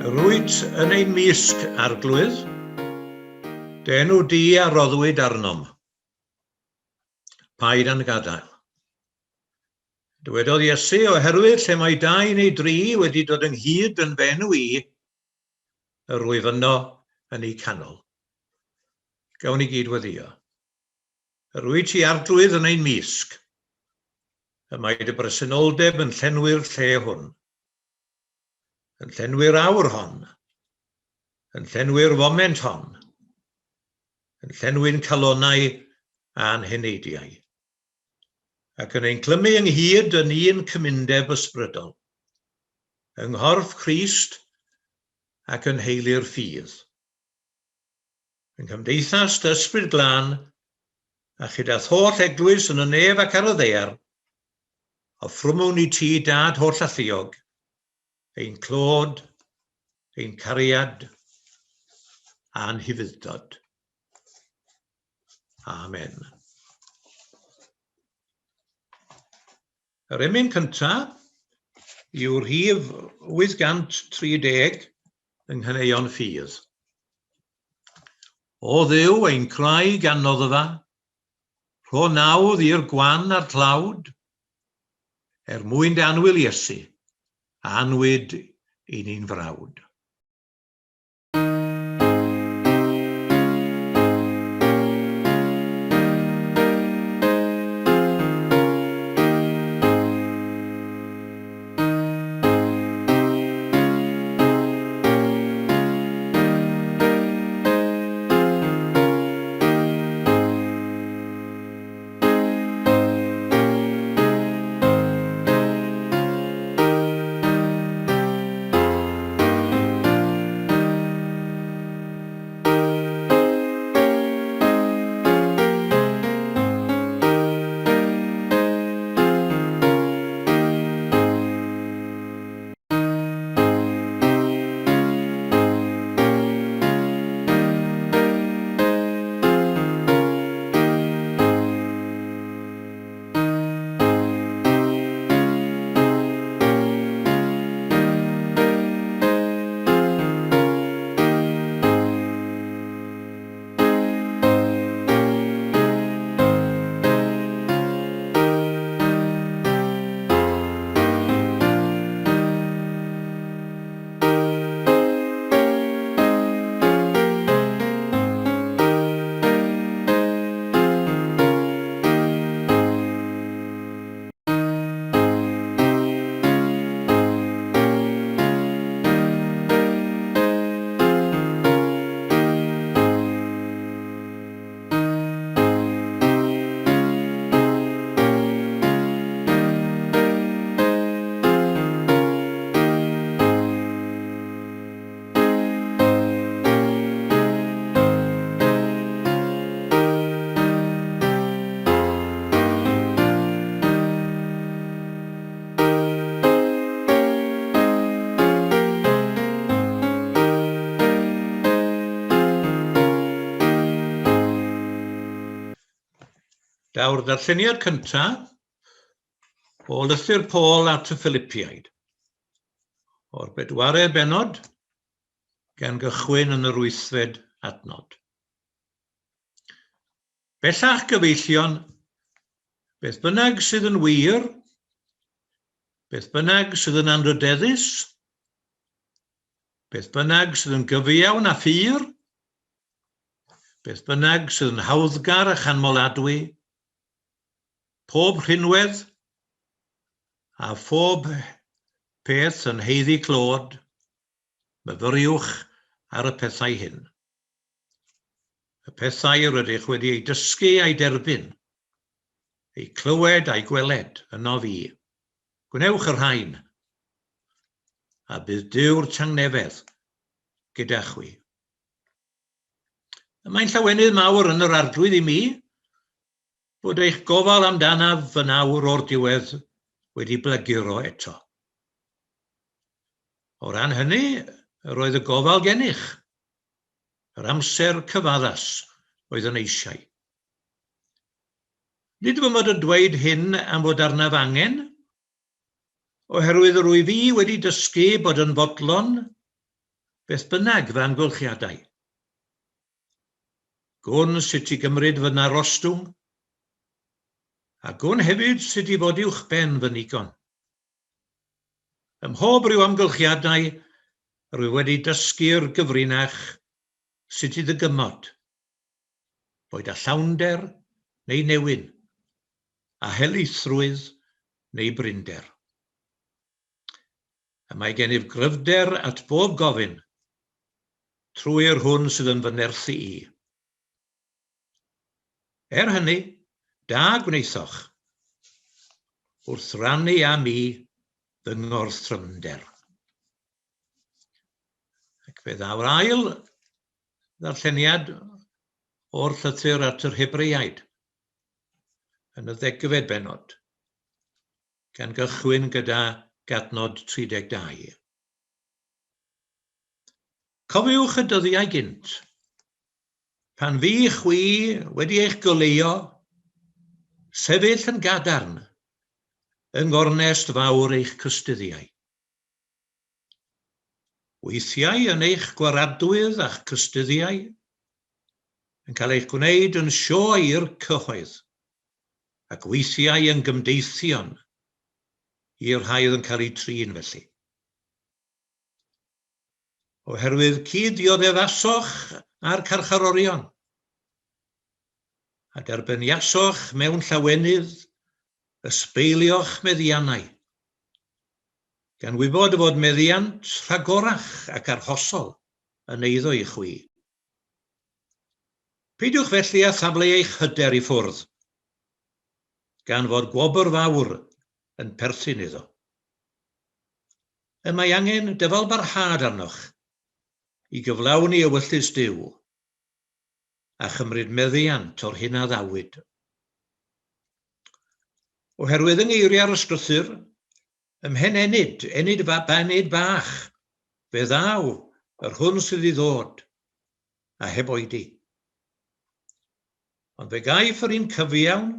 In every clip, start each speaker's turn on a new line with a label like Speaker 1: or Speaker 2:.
Speaker 1: Rwyt yn ein misg arglwydd, denw di a roddwyd arnom. Paid yn gadael. Dywedodd Iesu oherwydd lle mae 2 neu 3 wedi dod ynghyd yn fenw i, yr wyf yno yn ei canol. Gawn ni gyd weddio. Rwyt ti arglwydd yn ein misg. Y mae dy bresenoldeb yn llenwi'r lle hwn. Yn llenwi'r awr hon. Yn llenwi'r foment hon. Yn llenwi'n calonau a'n heneidiau. Ac yn ein clymu ynghyd yn un cymundeb ysbrydol. Yng nghorff Crist ac yn heili'r ffydd. Yng nghymdeithas dy ysbryd glân, a chydaeth holl eglwys yn y nef ac ar y ddaear, offrwmwn i ti dad holl alluog, ein clod, ein cariad, a'n hyfuddod. Amen. Yr emyn cyntaf yw'r rhif 830 yng nghaneuon ffydd. O Dduw ein crai gan noddfa, rho nawdd i'r gwan a'r tlawd, mwyn dy anwyl Iesu, a anwyd i ni'n frawd. Daw'r darlleniad cyntaf o lythyr Paul at y Philippiaid. O'r 4 bennod gan gychwyn yn yr 8fed adnod. Bellach gyfeillion, beth bynnag sydd yn wir, beth bynnag sydd yn anrydeddus, beth bynnag sydd yn gyfiawn a ffyr, beth bynnag sydd yn hawddgar a chanmoladwy, pob rhinwedd a phob peth yn heiddi clod, myfyriwch ar y pethau hyn. Y pethau rydych wedi ei dysgu a'i derbyn, ei clywed a'i gweled yno fi. Gwnewch yr rhain, a bydd Duw'r tangnefedd gyda chwi. Mae'n llawenydd mawr yn yr arglwydd i mi, bod eich gofal amdanaf fy nawr o'r diwedd wedi blyguro eto. O ran hynny, roedd y gofal gennych, yr amser cyfaddas oedd yn eisiau. Nid fy mod yn dweud hyn am fod arnaf angen, oherwydd yr wyf fi wedi dysgu bod yn fodlon beth bynnag fy amgylchiadau. Gwn sut i gymryd fy narostwng, a gwn hefyd sut i fod uwch ben fy nigon. Ym mhob rhyw amgylchiadau, rwy wedi dysgu'r gyfrinach sut i ddygymod, boed â llawnder neu newyn, a helaethrwydd neu brinder. A mae gennyf gryfder at bob gofyn, trwy'r hwn sydd yn fy nerthu i. Hynny, da gwneithoch, wrth rannu â mi fy ngorthrymder. Ac fe ddaw'r ail ddarlleniad o'r llythyr at yr Hebreaid yn y 10fed bennod, gan gychwyn gyda gadnod 32. Cofiwch y dyddiau gynt, pan fu chwi wedi eich goleuo, sefyll yn gadarn, yng ngornest fawr eich cystuddiau. Weithiau yn eich gwaradwydd a'ch cystuddiau, yn cael eich gwneud yn sioe i'r cyhoedd, ac weithiau yn gymdeithion i'r rhaidd yn cael ei trin felly. Oherwydd cyd-dioddefasoch a'r carcharorion, a derbyniasoch mewn llawenydd, ysbeilioch meddiannau, gan wybod fod meddiant rhagorach ac arhosol yn eiddo i chwi. Peidiwch felly â thaflu eich hyder i ffwrdd, gan fod gwobr fawr yn perthyn iddo. Y mae angen dyfal barhad arnoch i gyflawni ewyllys Duw a chymryd meddiant o'r hyn a ddawyd. Oherwydd yng ngeiriau'r ysgrythyr, ymhen enid bach, fe ddaw yr hwn sydd i ddod, a heb oedi. Ond fe gaiff yr un cyfiawn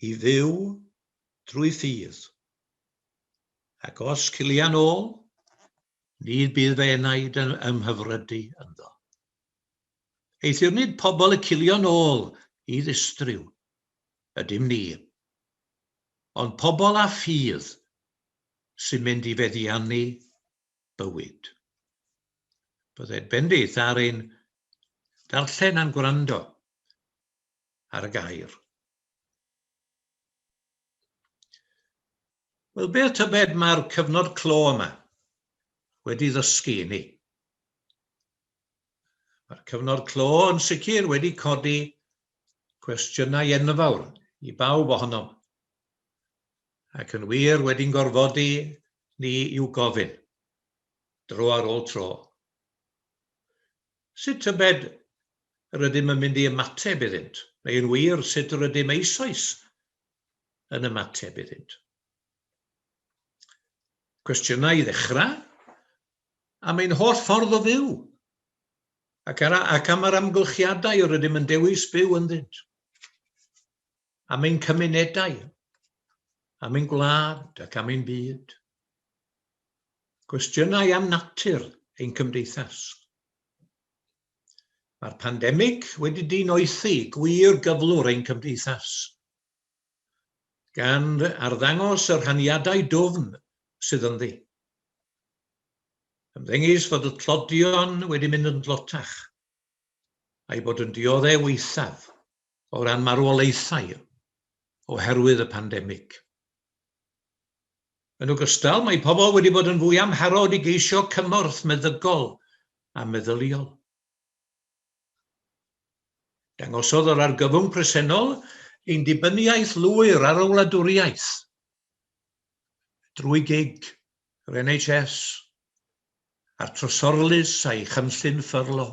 Speaker 1: i fyw drwy ffydd. Ac os cilian ôl, nid bydd fe enaid yn ymhyfrydu ynddo. Eithir nid pobl y cilio'n ôl i ddistryw, ydym ni, ond pobl a ffydd sy'n mynd i feddiannu bywyd. Byddai'n bendith ar ein darllen a'n gwrando ar y gair. Wel, beth tybed mae'r cyfnod clo yma wedi ddysgu i ni? Mae'r cyfnod clo yn sicr wedi codi cwestiynau enfawr i bawb ohonom, ac yn wir wedi'n gorfodi ni i'w gofyn, dro ar ôl tro. Sut tybed yr ydym yn mynd i ymateb iddynt, neu yn wir sut yr ydym eisoes yn ymateb iddynt? Cwestiynau i ddechrau, am ein holl ffordd o fyw, ac am yr amgylchiadau yr ydym yn dewis byw ynddynt, am ein cymunedau, am ein gwlad ac am ein byd. Cwestiynau am natur ein cymdeithas. Mae'r pandemig wedi dinoethu gwir gyflwr ein cymdeithas, gan arddangos yr haniadau dwfn sydd ynddi. Ymddengys fod y tlodion wedi mynd yn dlotach, a'i bod yn dioddau weithaf o ran marwolaethau oherwydd y pandemig. Yn ogystal, mae pobl wedi bod yn fwy amharod i geisio cymorth meddygol a meddyliol. Dangosodd yr argyfwng presennol ein dibyniaeth lwyr ar y wladwriaeth, drwy gig yr NHS, a'r trosorlus a'i chynllun ffyrlo.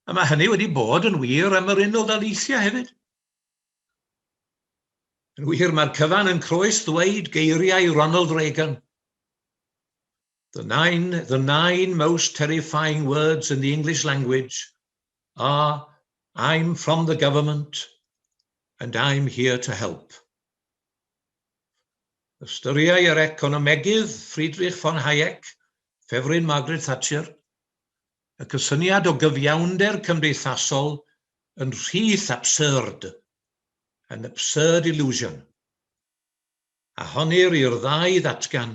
Speaker 1: A mae hynny wedi bod yn wir am yr Unol Daleithiau hefyd. Yn wir, mae'r cyfan yn croes ddweud geiriau Ronald Reagan. The nine most terrifying words in the English language are, I'm from the government and I'm here to help. Ystyriai yr economegydd Friedrich von Hayek ffefryn Margaret Thatcher, y cysyniad o gyfiawnder cymdeithasol yn rhith absurd, an absurd illusion, a honir i'r ddau ddatgan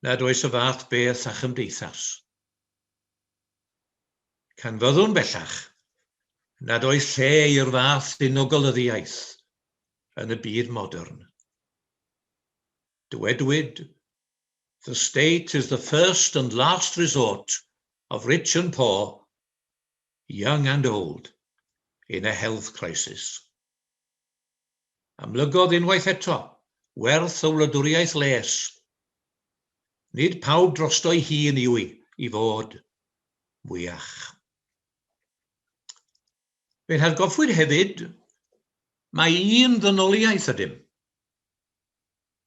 Speaker 1: nad oes y fath beth a chymdeithas. Can fyddwn bellach nad oes lle i'r fath unigolyddiaeth yn y byd modern. Dywedwyd, the state is the first and last resort of rich and poor, young and old, in a health crisis. Amlygodd unwaith eto, werth o wladwriaeth les. Nid pawb drosto'i hun yw i fod mwyach. Fe'n hatgoffwyd hefyd, mae un ddynoliaeth ydym,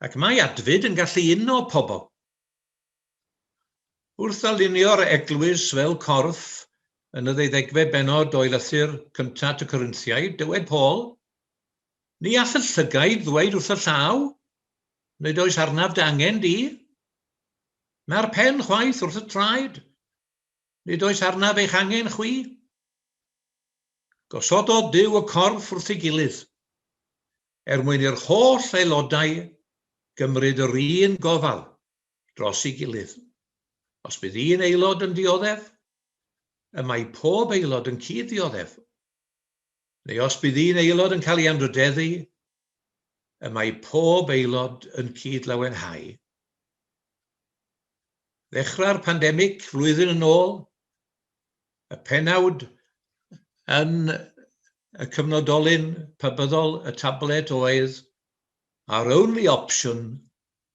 Speaker 1: ac mae adfyd yn gallu uno pobl. Wrth ddalunio'r eglwys fel corff yn y 12 bennod o lythyr cyntaf y Corinthiaid, dywed Paul, ni all y llygaid ddweud wrth y llaw, nid oes arnaf dy angen di. Mae'r pen chwaith wrth y traed, nid oes arnaf eich angen chwi. Gosododd Duw y corff wrth ei gilydd, mwyn i'r holl aelodau gymryd yr un gofal dros ei gilydd. Os bydd un aelod yn dioddef, y mae pob aelod yn cyd-dioddef. Neu os bydd un aelod yn cael ei anrydeddu, y mae pob aelod yn cyd-lawenhau. Ddechrau'r pandemig flwyddyn yn ôl, y penawd yn y cyfnodolyn pybyddol y tablet oedd, our only option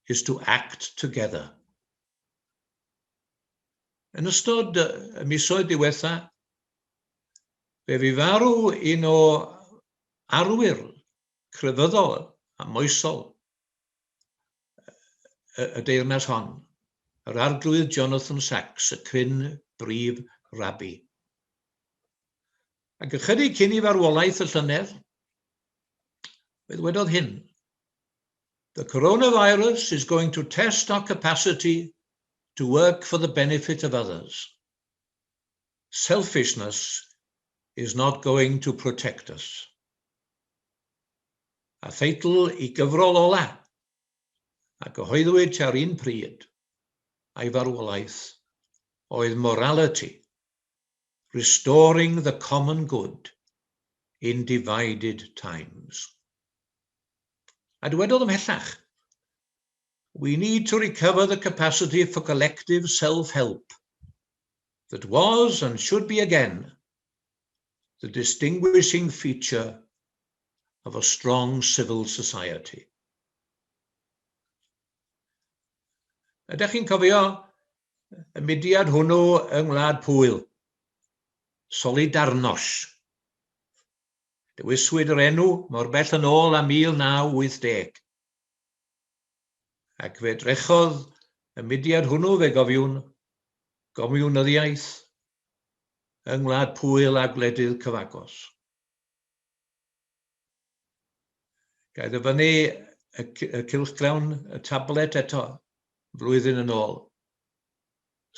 Speaker 1: is to act together. Yn ystod y misoedd diwetha, fe fu farw un o arwyr crefyddol a moesol y deyrnas hon, yr arglwydd Jonathan Sacks, y cryn brif rabi. Ac ychydig cyn I farwolaeth y llynedd, fe ddwedodd hyn, the coronavirus is going to test our capacity to work for the benefit of others. Selfishness is not going to protect us. A theitl I gyfrol ola, a gyhoeddwyd ar un pryd, a'i farwolaeth, oedd morality, restoring the common good in divided times. A dwedodd ymhellach, we need to recover the capacity for collective self-help that was and should be again the distinguishing feature of a strong civil society. Ydych chi'n cofio y mudiad hwnnw yng Ngwlad Pwyl, Solidarność. Dewiswyd yr enw mor bell yn ôl a 1980. Ac fe drechodd y mudiad hwnnw fe gofiwn gomiwnyddiaeth yng Ngwlad Pwyl a gwledydd cyfagos. Gaeth y fyny y cylchgrawn y tablet eto, flwyddyn yn ôl.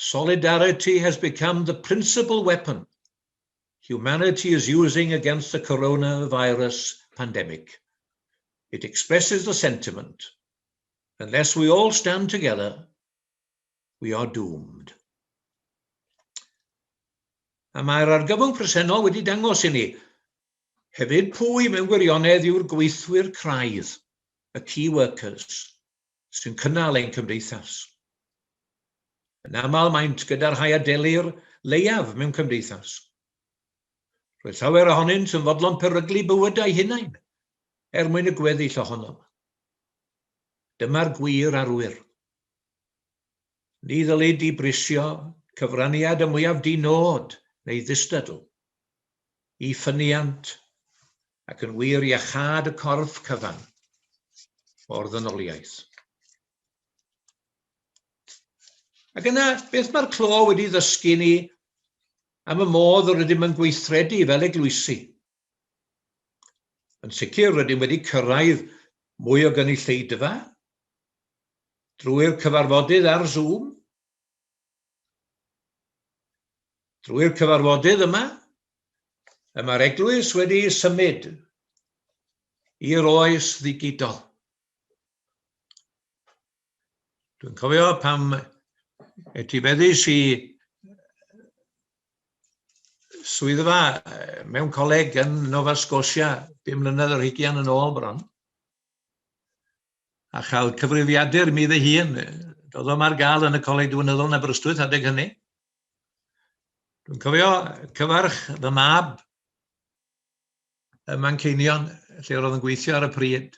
Speaker 1: Solidarity has become the principal weapon humanity is using against the coronavirus pandemic. It expresses the sentiment, unless we all stand together, we are doomed. A mae'r argyfwng presennol wedi dangos I ni, hefyd pwy mewn gwirionedd yw'r gweithwyr craidd, y key workers, sy'n cynnal ein cymdeithas. Yn aml maent gyda'r rhai adelir leiaf mewn cymdeithas. Roedd llawer ohonynt yn fodlon peryglu bywydau hunain, mwyn y gweddill ohonom. Dyma'r gwir arwyr. Ni ddylid I brisio cyfraniad y mwyaf dinod neu ddistydl, I ffyniant ac yn wir iachad y corff cyfan o'r ddynoliaeth. Ac yna, beth mae'r clo wedi ddysgu ni am y modd yr ydym yn gweithredu fel eglwysi. Yn sicr rydym wedi cyrraedd mwy o gynulleidfa drwy'r cyfarfodydd ar Zoom, Drwy'r cyfarfodydd yma, mae'r eglwys wedi symud i'r oes ddigidol. Dwi'n cofio pam etifeddys i swyddfa mewn coleg yn Nova Scotia 5 mlynedd ar 20 yn ôl bron. A chael cyfrifiadur mi ddei hun. Doedd o'm ar gael yn y coleg diwynyddol yn Aberystwyth adeg hynny. Dwi'n cofio cyfarch fy mab ym Manceinion, lle roedd yn gweithio ar y pryd.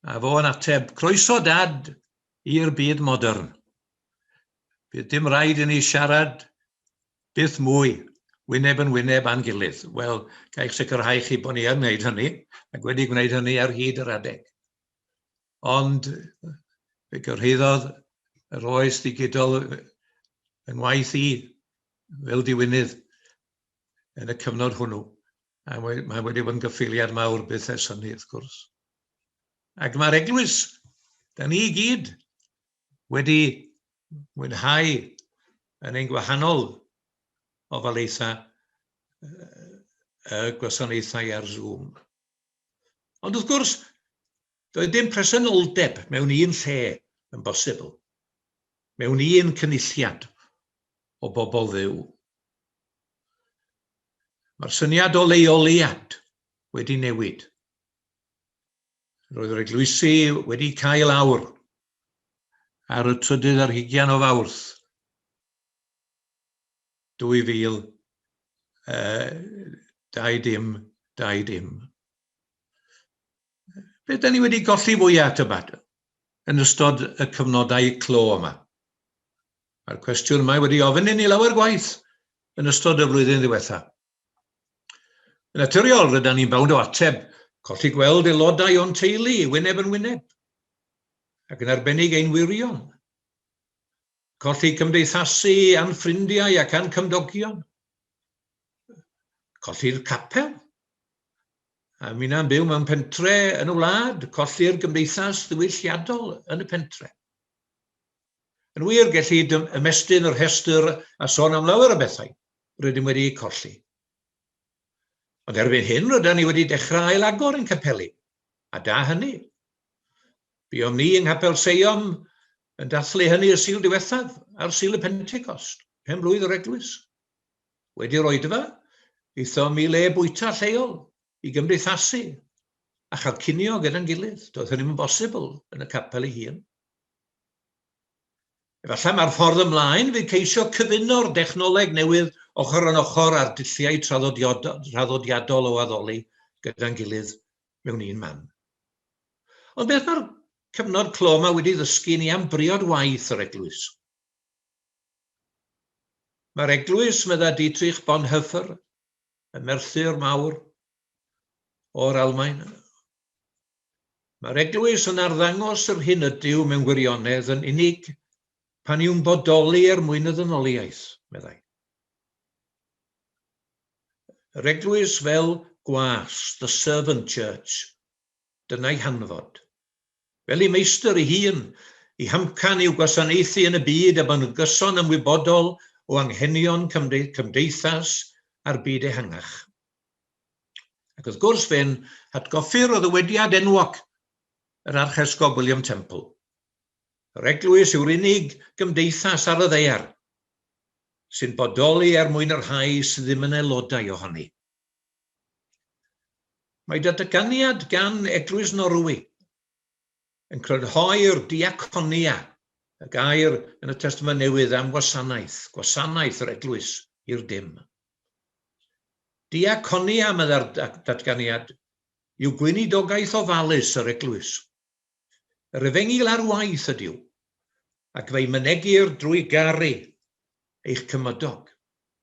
Speaker 1: A fo yn ateb, croeso dad i'r byd modern. Bydd dim rhaid i ni siarad byth mwy, wyneb yn wyneb a'n gilydd. Wel, gael sicrhau chi bod ni yn gwneud hynny, ac wedi gwneud hynny ar hyd yr adeg. Ond fe gyrhaeddodd yr oes ddigidol yng ngwaith i fel diwynydd yn y cyfnod hwnnw. A mae wedi bod yn gyffeiliad mawr beth ers hynny, wrth gwrs. Ac mae'r eglwys, da ni I gyd, wedi mwynhau yn ein gwahanol ofalaethau y gwasanaethau ar Zoom. Ond wrth gwrs, doedd dim presenoldeb mewn un lle yn bosibl, mewn un cynulliad o bobl dduw. Mae'r syniad o leoliad wedi newid. Roedd yr eglwysi wedi cael awr ar y 20 o Fawrth 2020. Beth da ni wedi golli fwyaf at y bad yn ystod y cyfnodau clo yma? Mae'r cwestiwn yma wedi ofyn I ni lawer gwaith yn ystod y flwyddyn ddiwethaf. Yn naturiol, rydyn ni'n bawnd o ateb, colli gweld aelodau o'n teulu, wyneb yn wyneb, ac yn arbennig ein wirion. Colli cymdeithasu a'n ffrindiau ac a'n cymdogion. Colli'r capel. A mi na'n byw mewn pentre yn y wlad, colli'r gymdeithas ddiwylliadol yn y pentre. Yn wir, gellid ymestyn yr rhestr a sôn am lawer o bethau rydym wedi colli. Ond erbyn hyn, rydym ni wedi dechrau ail-agor ein capeli. A da hynny. Buom ni yng Nghapel Seiom yn dathlu hynny y Sul diwethaf ar Sul y Pentecost, pen blwydd yr eglwys. Wedi roedfa, eithom I le bwyta lleol I gymdeithasu a chael cinio gyda'n gilydd. Doedd hynny'n bosibl yn y capel ei hun. Efallai mae'r ffordd ymlaen fydd ceisio cyfuno'r dechnoleg newydd ochr yn ochr ar dulliau traddodiadol o addoli gyda'n gilydd mewn un man. Ond beth mae'r cyfnod clo yma wedi ddysgu ni am briod waith yr eglwys? Mae'r eglwys, medda Dietrich Bonhoeffer, y merthyr mawr o'r Almaen. Mae'r eglwys yn arddangos yr hyn ydyw mewn gwirionedd yn unig pan yw'n bodoli mwyn y ddynoliaeth, meddai. Yr eglwys fel gwas, the servant church, dyna'i hanfod. Fel ei meistr ei hun, ei hamcan i'w gwasanaethu yn y byd a bod yn gyson ymwybodol o anghenion cymdeithas a'r byd ehangach. Ac wrth gwrs fe'n atgoffi'r o ddywediad enwog yr archesgob William Temple. Yr eglwys yw'r unig gymdeithas ar y ddaear sy'n bodoli mwyn yr rhai sydd ddim yn aelodau ohoni. Mae datganiad gan Eglwys Norwy yn crynhoi'r diaconia, y gair yn y Testament Newydd am gwasanaeth, gwasanaeth yr eglwys i'r dim. Diaconia, mae'r datganiad, yw gweinidogaeth ofalus yr eglwys. Yr efengil ar waith ydyw, ac fe'i mynegir drwy garu eich cymydog,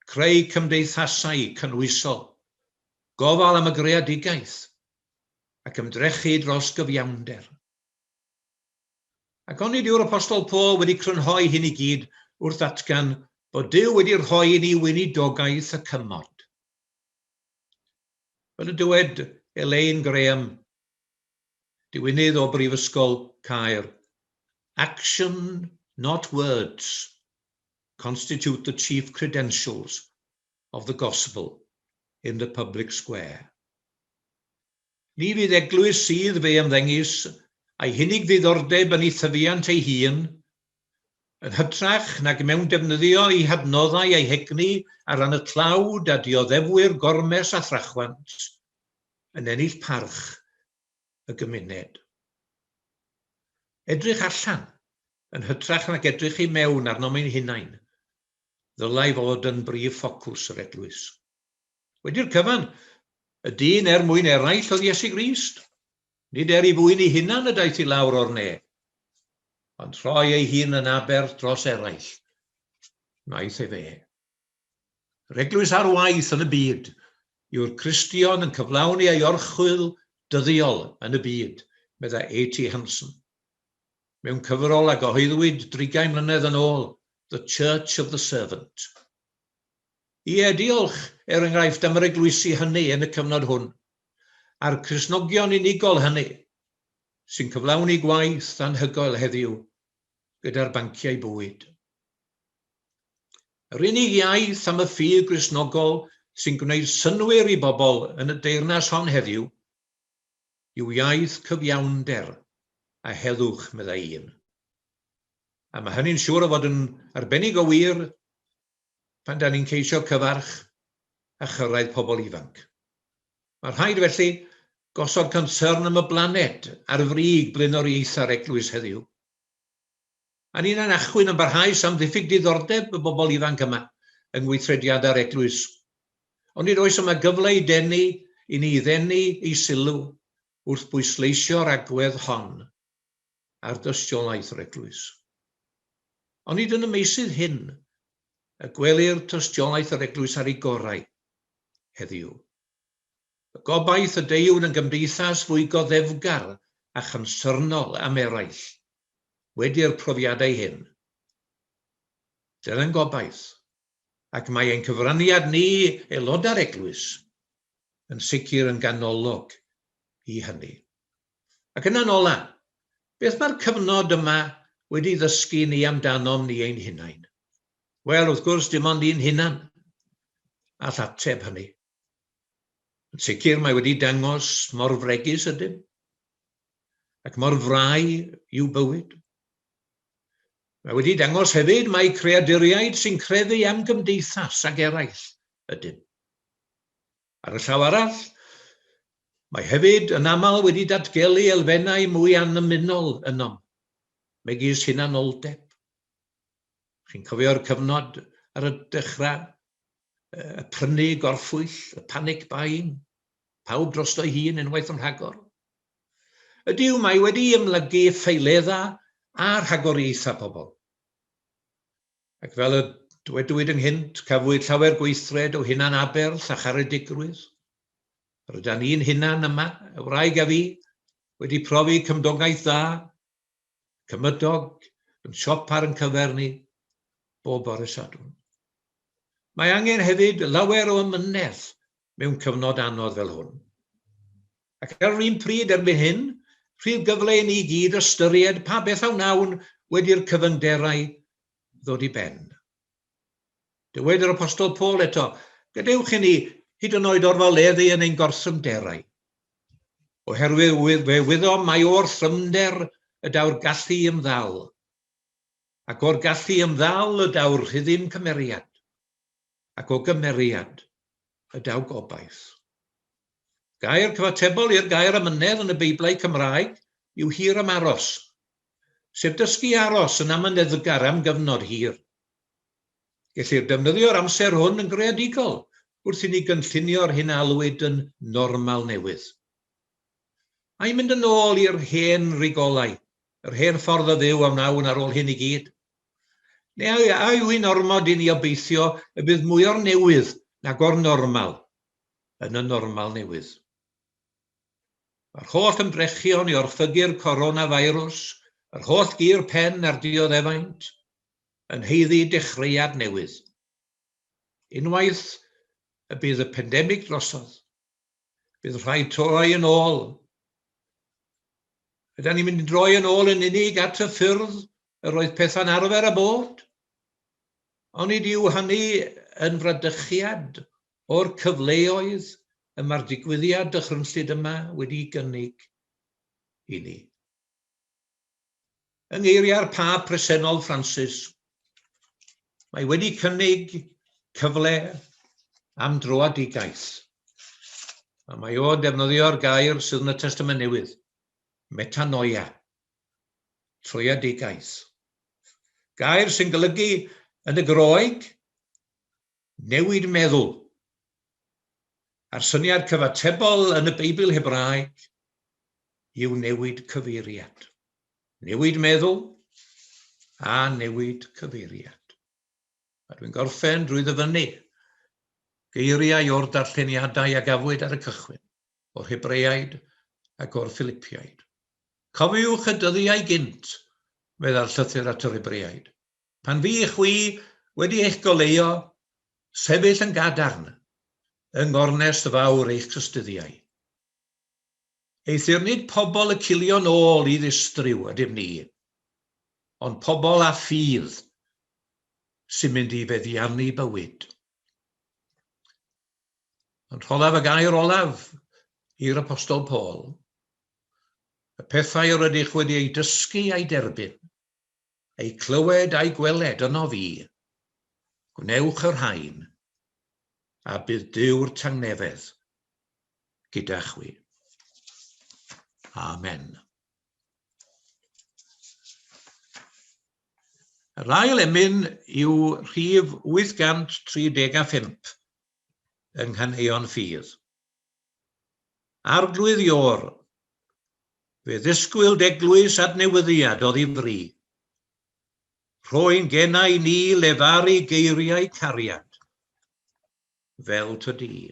Speaker 1: creu cymdeithasau cynwysol, gofal am y greadigaeth, ac ymdrechu dros gyfiawnder. Ac onid yw'r apostol Paul wedi crynhoi hyn I gyd wrth ddatgan bod Duw wedi rhoi I ni weinidogaeth y cymod. Fel y dywed Elaine Graham, diwynydd o Brifysgol Caer, action, not words, constitute the chief credentials of the gospel in the public square. Ni fydd eglwys sydd fe ymddengys a'i hunig ddiddordeb yn ei thyfiant ei hun, yn hytrach nag mewn defnyddio ei hadnoddau a'i hegni ar ran y tlawd a dioddefwyr gormes a thrachwant, yn ennill parch y gymuned. Edrych allan yn hytrach nag edrych i mewn arno mewn hunain, ddylai fod yn brif ffocws yr eglwys. Wedi'r cyfan, y dyn mwyn eraill oedd Iesu Grist, nid i fwyn ei hunan y daeth i lawr o'r ne, ond rhoi ei hun yn aber dros eraill. Naeth e fe. Yr eglwys ar waith yn y byd yw'r Cristion yn cyflawni ei orchwil dyddiol yn y byd, medda A.T. Hanson. Mewn cyfrol a gyhoeddwyd 30 mlynedd yn ôl, The Church of the Servant. Diolch enghraifft am yr eglwysi hynny yn y cyfnod hwn, a'r Cristnogion unigol hynny, sy'n cyflawni gwaith anhygoel heddiw gyda'r banciau bwyd. Yr unig iaith am y ffydd Gristnogol sy'n gwneud synwyr i bobl yn y deyrnas hon heddiw yw iaith cyfiawnder a heddwch, medda un. A mae hynny'n siŵr o fod yn arbennig o wir pan da ni'n ceisio cyfarch a chyrraedd pobl ifanc. Mae rhaid felly gosod concern am y blaned ar frig blaenoriaetha'r eglwys heddiw. A ni'n anachwyn yn barhaus am ddiffyg diddordeb y bobl ifanc yma yng ngweithrediadau'r eglwys. Ond nid oes yma gyfle i ni ddenu ei sylw wrth bwysleisio'r agwedd hon ar dystiolaeth yr eglwys. Ond nid yn y meysydd hyn y gwelir tystiolaeth yr eglwys ar ei gorau heddiw. Y gobaith y deiwn yn gymdeithas fwy goddefgar a chansyrnol am eraill wedi'r profiadau hyn. Dyna'n gobaith, ac mae ein cyfraniad ni aelodau'r eglwys yn sicr yn ganolog i hynny. Ac yna'n ola, beth mae'r cyfnod yma wedi ddysgu ni amdanom ni ein hunain? Wel, wrth gwrs, dim ond un hunan all ateb hynny. Yn sicr mae wedi dangos mor fregus ydym, ac mor frau yw bywyd. Mae wedi dangos hefyd mae creaduriaid sy'n credu am gymdeithas ag eraill ydym. Ar y llaw arall, mae hefyd yn aml wedi datgelu elfennau mwy anymunol ynom, megis hunanoldeb. Chi'n cofio'r cyfnod ar y dechrau, y prynu gorffwyll, y panic buying, pawb drosto'i hun unwaith yn rhagor. Ydyw mae wedi ymlygu ffeileddau a rhagoriaethau pobl. Ac fel y dwedwyd ynghynt, cafwyd llawer gweithred o hunan aberth a charedigrwydd. Rydan ni'n hunan yma, y wraig a fi, wedi profi cymdogaeth dda, cymydog, yn siop ar yn cyfer ni, bob bore Sadwrn. Mae angen hefyd lawer o ymynedd mewn cyfnod anodd fel hwn. Ac ar yr un pryd erbyn hyn, rhydd gyfle i ni gyd ystyried pa beth a wnawn wedi'r cyfynderau ddod i ben. Dywed yr apostol Paul eto, gadewch i ni hyd yn oed orfoleddu yn ein gorthymderau. Oherwydd fe wyddo mai o'r thrymder y daw'r gallu ymddal, ac o'r gallu ymddal y daw'r rhyddym cymeriad, ac o gymeriad y daw gobaith. Gair cyfatebol i'r gair amynedd yn y Beiblau Cymraeg yw hir am aros, sef dysgu aros yn amyneddgar am gyfnod hir. Gellir defnyddio'r amser hwn yn greadigol wrth i ni gynllunio'r hunalwyd yn normal newydd. A'i mynd yn ôl i'r hen rigolau, yr hen ffordd o dduw am nawn ar ôl hyn i gyd. Neu a yw un ormod i ni obeithio y bydd mwy o'r newydd nag o'r normal yn y normal newydd. Mae'r holl ymdrechion i orffygu'r coronavirus, yr holl gur pen ar dioddefaint, yn heiddi dechreuad newydd. Unwaith y bydd y pandemig drosodd, bydd rhaid troi yn ôl. Ydyn ni'n mynd i droi yn ôl yn unig at y ffyrdd yr oedd pethau'n arfer a bod? Ond nid yw hynny yn fradychiad o'r cyfleoedd y mae'r digwyddiad dychrynllyd yma wedi gynnig i ni. Yng ngeiriau'r Pap Presennol Francis, mae wedi cynnig cyfle am droadigaeth. A mae o'n defnyddio'r gair sydd yn y Testament Newydd, metanoia, troiadigaeth. Gair sy'n golygu yn y Groeg, newid meddwl. A'r syniad cyfatebol yn y Beibl Hebraeg yw newid cyfeiriad. Newid meddwl a newid cyfeiriad. A dwi'n gorffen drwy ddyfynnu geiriau o'r darlleniadau a gafwyd ar y cychwyn, o'r Hebreaid ac o'r Philippiaid. Cofiwch y dyddiau gynt, medda'r llythyr at yr Hebreaid. Pan fi chwi wedi eich goleuo, sefyll yn gadarn, yng ngornest fawr eich trystyddiau. Eithir nid pobl y cilio'n ôl i ddistryw ydym ni, ond pobl a ffydd sy'n mynd i feddiannu bywyd. Ond rholaf y gair olaf i'r Apostol Paul. Y pethau yr ydych wedi ei dysgu a'i derbyn, ei clywed a'i gweled yno fi. Gwnewch yr rhain, a bydd Dyw'r tangnefedd gyda chwi. Amen. Yr ail emyn yw rhif 835 yng Nghaneuon Ffydd. Arglwydd Ior, fe ddisgwyl deglwys adnewyddiad o ddifri. Rhoi'n gennau ni lefaru geiriau cariad, fel tydi.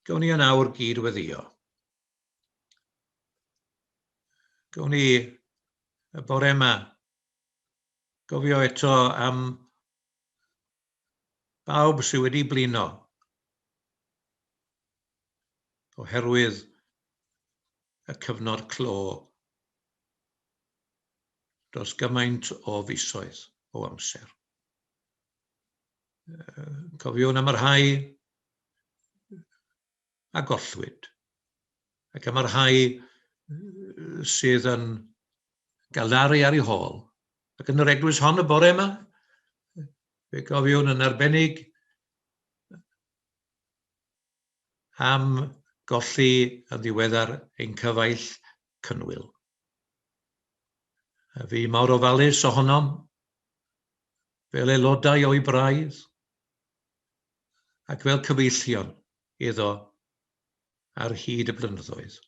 Speaker 1: Gawn ni yn awr gydweddio. Gawn ni y bore yma gofio eto am bawb sydd wedi blino oherwydd y cyfnod clo dros gymaint o fisoedd o amser. Cofiwn am yr rhai a gollwyd, ac am yr rhai sydd yn galaru ar ei hôl. Ac yn yr eglwys hon y bore yma, fe gofiwn yn arbennig am golli yn ddiweddar ein cyfaill cynwyl. A fi mawr ofalus ohonom, fel aelodau o'i braidd, ac fel cyfeillion iddo ar hyd y blynyddoedd.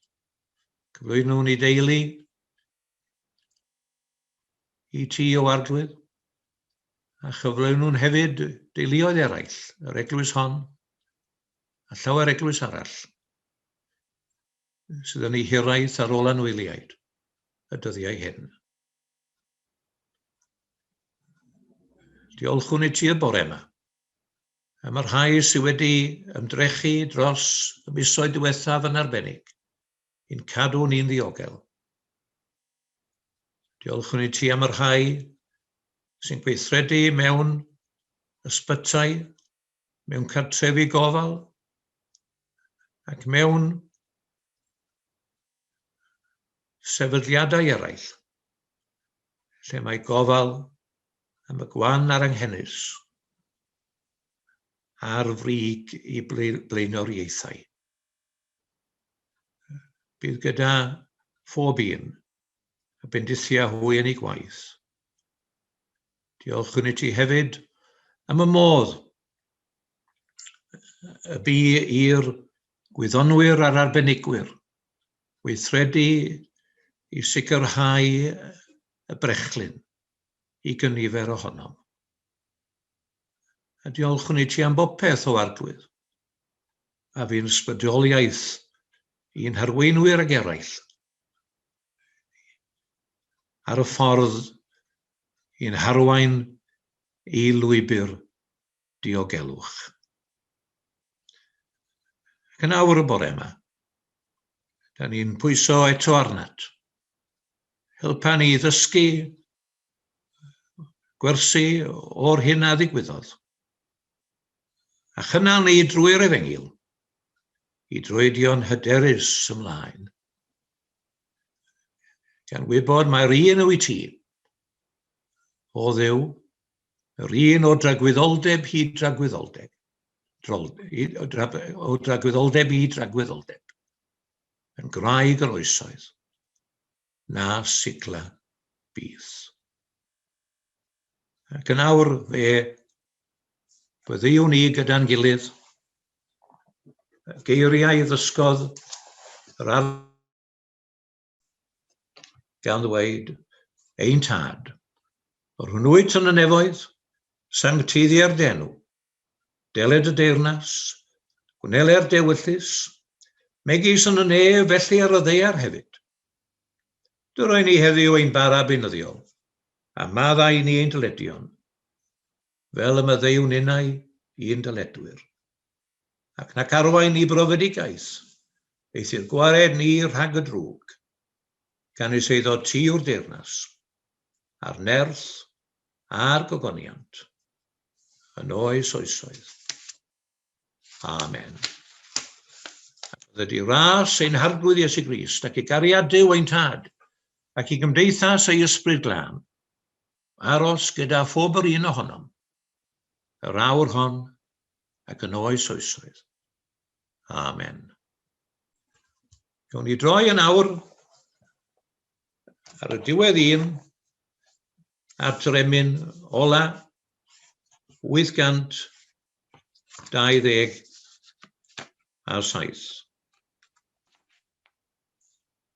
Speaker 1: Cyflwynwn i deulu i ti o arglwydd, a chyflwynnwn hefyd deuluoedd eraill, yr eglwys hon, a llawer eglwys arall, sydd yn ei hiraeth ar ôl anwyliaid y dyddiau hyn. Diolchwn i ti y bore yma, am yr rhai sydd wedi ymdrechu dros y misoedd diwethaf yn arbennig, i'n cadw ni'n ddiogel. Diolchwn i ti am yr rhai sy'n gweithredu mewn ysbytau, mewn cartrefi gofal, ac mewn sefydliadau eraill, lle mae gofal am y gwan a'r anghennus a'r frig i blaenoriaethau. Bydd gyda phob un y bendithia hwy yn ei gwaith. Diolchwn i ti hefyd am y modd y bu i'r gwyddonwyr a'r arbenigwyr weithredu i sicrhau y brechlyn i gynifer ohonom. A diolchwn i ti am bopeth o arglwydd, a fi'n ysbrydoliaeth i'n harweinwyr ag eraill ar y ffordd i'n harwain i lwybr diogelwch. Ac yn awr y bore yma, da ni'n pwyso eto arnat. Helpa ni ddysgu, gwersi o'r hyn a ddigwyddodd, a chynnal ni drwy'r efengil i droedio'n hyderus ymlaen. Gan wybod mae'r un yw i ti, o Dduw, yr un o dragwyddoldeb hyd dragwyddoldeb, o dragwyddoldeb i dragwyddoldeb, yn graig yr oesoedd, na sigla bydd. Ac yn awr fe, byddiwn ni gyda'n gilydd, geiriau ddysgodd yr gan ddweud ein tad, o'r hwnnwyd yn y nefoedd, sanctiddiau'r denw, deled y deyrnas, gwneler dewyllus, megis yn y nef felly ar y ddeiar hefyd. Dyroi ni heddiw ein bara beunyddiol, a maddau ni ein dyledion, fel y myddeuwn innau i'n dyledwyr. Ac nac arwain ni brofedigaeth, eithir gwared ni rhag y drwg, gan is eiddo ti o'r deyrnas, a'r nerth a'r gogoniant, yn oes oesoedd. Amen. Ydy ras ein harglwydd Iesu Grist, ac i gariad Duw ein tad, ac i gymdeithas ei ysbryd glân, aros gyda phob yr un ohonom, yr awr hon ac yn oes oesoedd. Amen. Gawn ni droi yn awr ar y diwedd un at yr emyn ola 827.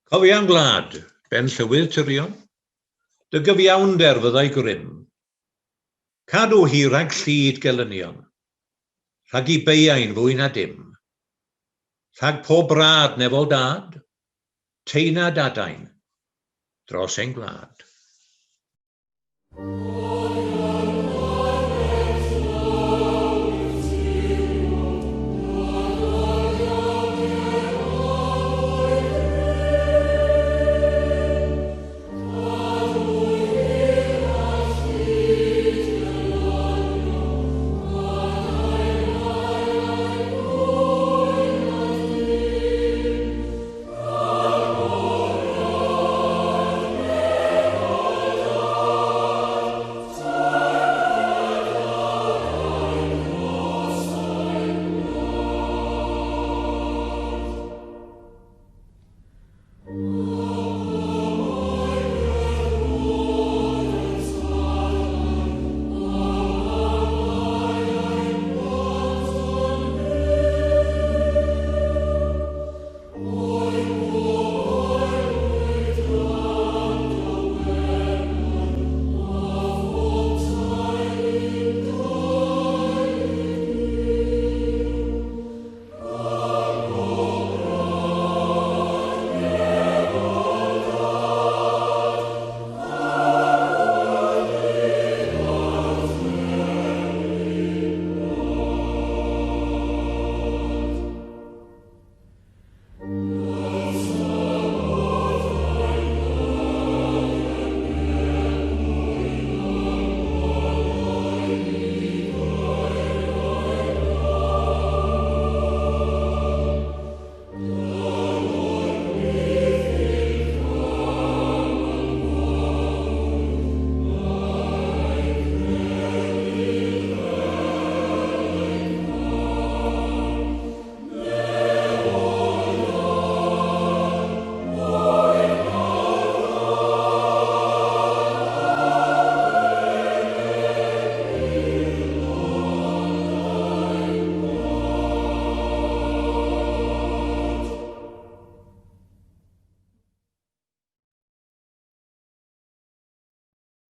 Speaker 1: Cofia'n glad, ben llywydd tyrion, dy gyfiawnder fyddai grym. Cadw hi rhag llyd gelynion, rhag i beiain fwy na dim. Rhag pob brad nefol dad, teina dadain, dros ein gwlad.